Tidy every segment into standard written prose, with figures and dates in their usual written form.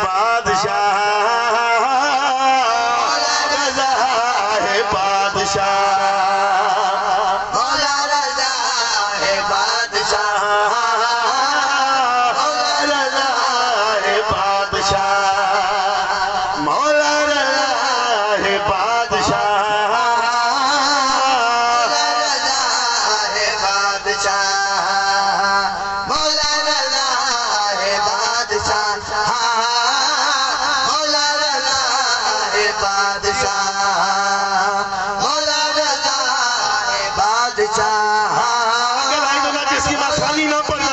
बादशाह रज़ा है बादशाह मौला रज़ा है बादशाह मौला रज़ा है बादशाह मौला रज़ा है बादशाह मौला रज़ा है बादशाह मौला रज़ा है बादशाह मौला रज़ा है बादशाह अगर आई तो ना जिसकी मसाली ना पड़ना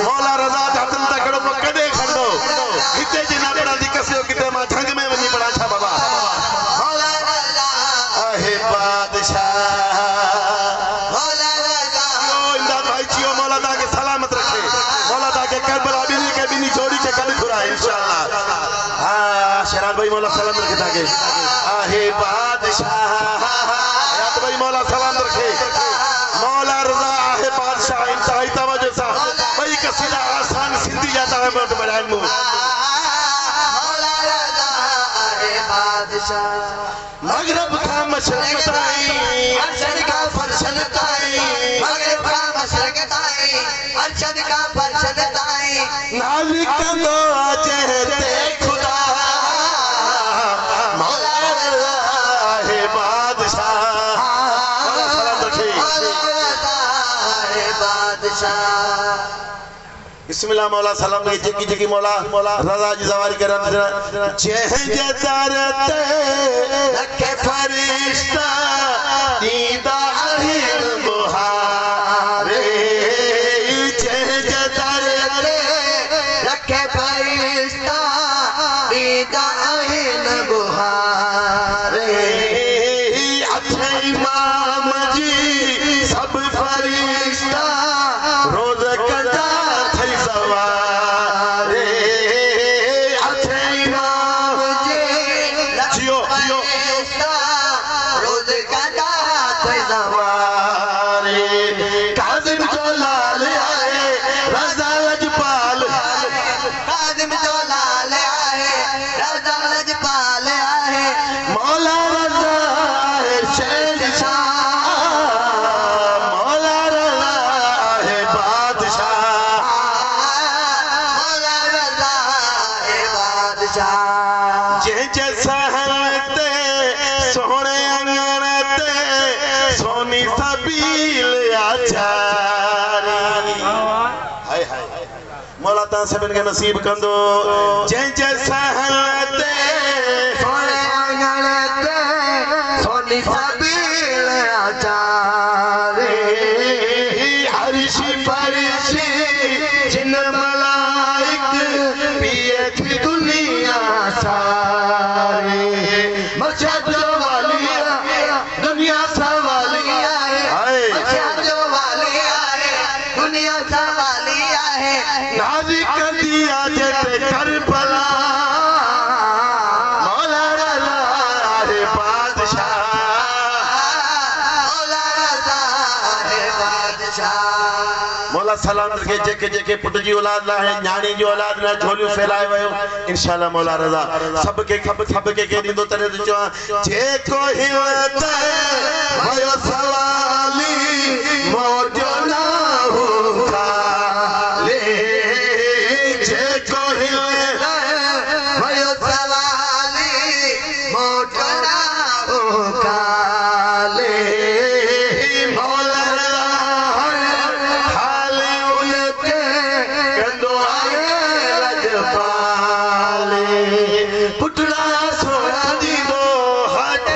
मौला रज़ा जातन तक करो कदे खंडो किते जिना पड़ा दिकसियो किते मा झंग में वनी पड़ा छा बाबा मौला रज़ा है बादशाह मौला रज़ा यो इंदाद भाई जियो मौला दा के सलामत रखे मौला दा के करबला बिनी जोड़ी के कल खुरा इंशाअल्लाह हां शराब भाई मौला सलाम रखे ताके आहे बादशाह हयात भाई मौला सलाम रखे मौला रज़ा आहे बादशाह इंतहाई तवज्जो सा भाई कसीदा आसान सिंधी जाता है बहुत बड़ा मुंह मौला रज़ा आहे बादशाह मगरिब का मशरिक ताई अरशद का फरशद ताई मगरिब का मशरिक ताई अरशद का फरशद ताई नाज़िक दो चहते खुदा मौला रज़ा है बादशाह मौला सलाम रखे मौला रज़ा है बादशाह बिस्मिल्लाह मौला सलाम दे जेकी जेकी मौला रज़ा जी सवारी करन जह जदरत रखे फरिश्ता दीदा हिल बुहारे जह जदरत रखे फरिश्ता दीदा हिल बुहारे अच्छे इमाम जी सब फरिश्ता रोज कदा थई सवारे अच्छे इमाम जी जियो फरिश्ता रोज कदा थई सवारे काज़िम जो लाल आए रज़ा लजपाल काज़िम जो लाल आए रज़ा लजपाल आए मौला रज़ा है शहंशाह मौला रज़ा है बादशाह मौला रज़ा है बादशाह जे जैसा हते सोने अंगन ते सोनी सबील आचारी हाय हाय मौला ता सबन के नसीब कंदो जे जैसा हते सोने अंगन ते सोनी सबील आचारी हर्षी फरिश्ती जिन मलाइक पिए थी दुनिया सारी मर्शद जो वालिया दुनिया सवालिया है मर्शद जो वालिया है दुनिया सवालिया है नाज़िक कर दिया जेते करबला मौला रज़ा है बादशाह मौला रज़ा है बादशाह मौला सलाम रखे जेके जेके पुट जी औलाद ला है न्याणी जी औलाद ला झोलियूं फैलाए वयो इंशाअल्लाह मौला रज़ा सब के दींदो तने चवा जेको हिम्मत वयो सवाली मौजो ना हो खाले जेको हिम्मत वयो सवाली मौजो ना हो खाले मौला रज़ा खाले उनके कंदो आए लजपाले पुटड़ा सोना दी दो हाथ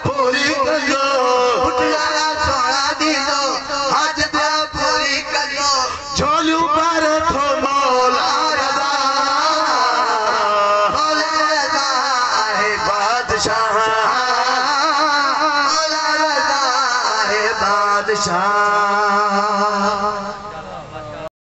पूरी कर दो पुटड़ा सोना दी दो हाथ पूरी कर दो झोलू पर थो मौला रज़ा है बादशाह मौला रज़ा है बादशाह